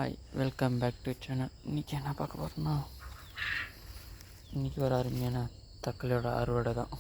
Hi, welcome back to channel. இன்றைக்கி என்ன பார்க்க போகிறோன்னா, இன்றைக்கி ஒரு அருமையான தக்காளியோட அறுவடை தான்.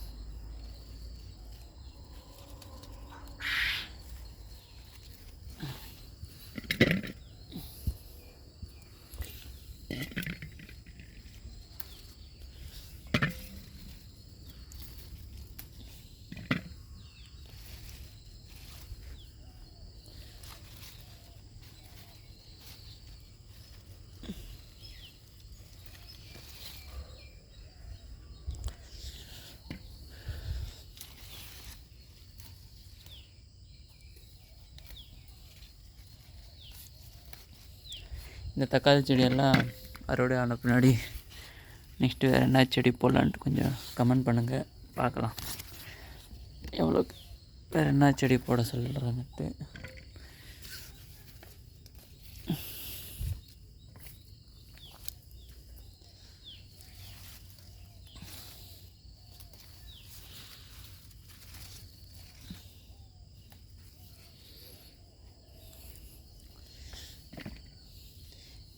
இந்த தக்காளி செடியெல்லாம் அறுவடை ஆன பின்னாடி நெக்ஸ்ட்டு வேறு என்ன செடி போடலான்ட்டு கொஞ்சம் கமெண்ட் பண்ணுங்கள், பார்க்கலாம் எவ்வளோ வேறு என்ன செடி போட சொல்கிறாங்கன்ட்டு.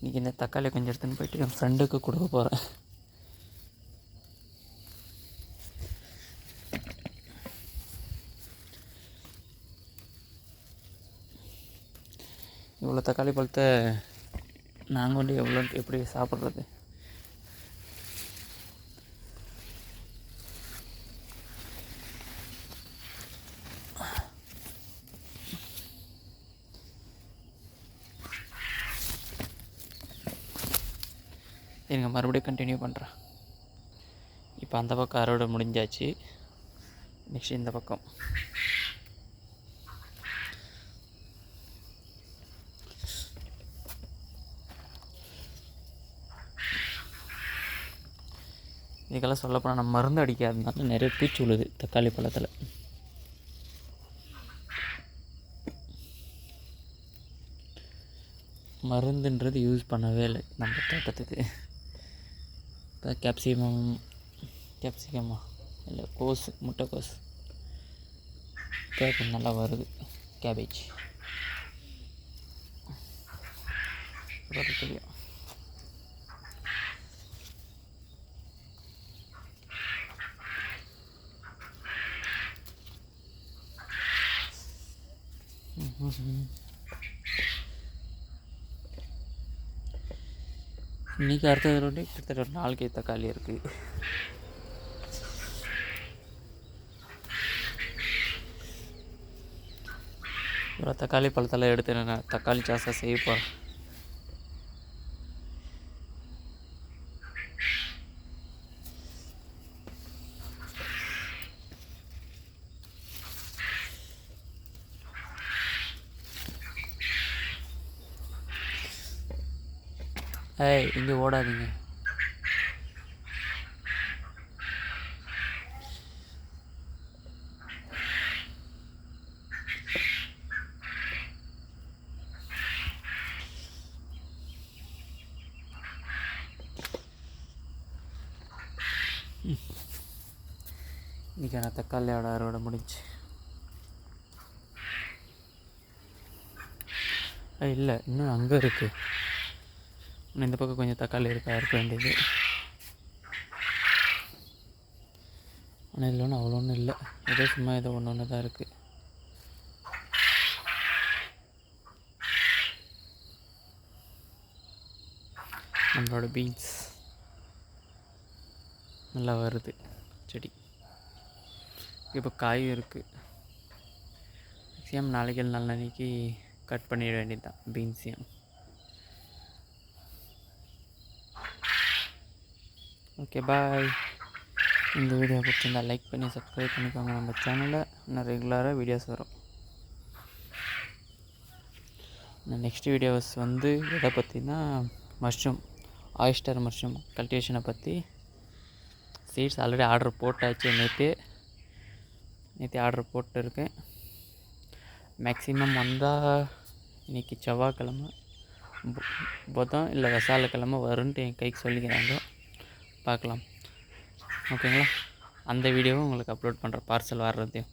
இன்றைக்கி இந்த தக்காளி கொஞ்சம் எடுத்துன்னு போயிட்டு என் ஃப்ரெண்டுக்கு கொடுக்க போகிறேன். இவ்வளோ தக்காளி பழத்தை நாங்கள் வந்து எப்படி சாப்பிட்றது? எனக்கு மறுபடியும் கண்டினியூ பண்ணுறேன். இப்போ அந்த பக்கம் அறுவடை முடிஞ்சாச்சு. நெக்ஸ்ட் இந்த பக்கம் இதுக்கெல்லாம் சொல்லப்போனால் நம்ம மருந்து அடிக்காததுனால நிறைய பூச்சி விழுது தக்காளி பழத்தில். மருந்துன்றது யூஸ் பண்ணவே இல்லை நம்ம தோட்டத்துக்கு. இப்போ கேப்சிகமா இல்லை முட்டைக்கோஸ் இப்போ நல்லா வருது. கேபேஜ் தெரியும். இன்றைக்கி அடுத்தது கிட்டத்தட்ட ஒரு 4 கை தக்காளி இருக்குது. இவ்வளோ தக்காளி பழத்தெல்லாம் எடுத்து நான் தக்காளி சாஸாக செய்ய போகிறேன். இங்கே ஓடாதீங்க. இன்றைக்கி நான் தக்காளியோட அறுவடை முடிஞ்சு. இல்லை, இன்னும் அங்கே இருக்குது. இன்னும் இந்த பக்கம் கொஞ்சம் தக்காளி இருக்க வேண்டியது. ஆனால் இல்லை, ஒன்றும் அவ்வளோ ஒன்றும் இல்லை. ஏதோ சும்மா ஏதோ ஒன்று தான் இருக்குது. நம்மளோட பீன்ஸ் நல்லா வருது செடி. இப்போ காயும் இருக்குது. மேக்ஸிமம் நாளைக்கு நாளைக்கு கட் பண்ணிட வேண்டியது தான் பீன்ஸையும். ஓகே, பாய். இந்த வீடியோ பிடிச்சிருந்தா லைக் பண்ணி சப்ஸ்கிரைப் பண்ணிக்கோங்க. நம்ம சேனலில் இன்னும் ரெகுலராக வீடியோஸ் வரும். நெக்ஸ்ட் வீடியோஸ் வந்து எதை பற்றினா ஆயிஸ்டர் மஷ்ரூம் கல்டிவேஷனை பற்றி. சீட்ஸ் ஆல்ரெடி ஆர்டர் போட்டாச்சு. நேற்று ஆர்டர் போட்டிருக்கேன். மேக்ஸிமம் வந்தால் இன்றைக்கி செவ்வாய்க்கிழமை புதன் இல்லை வியாழக்கிழமை வரும்ன்ட்டு என் கைக்கு சொல்லிக்கிறாங்க. பார்க்கலாம். ஓகேங்களா? அந்த வீடியோவும் உங்களுக்கு அப்லோட் பண்ணுறேன், பார்சல் வர்றதையும்.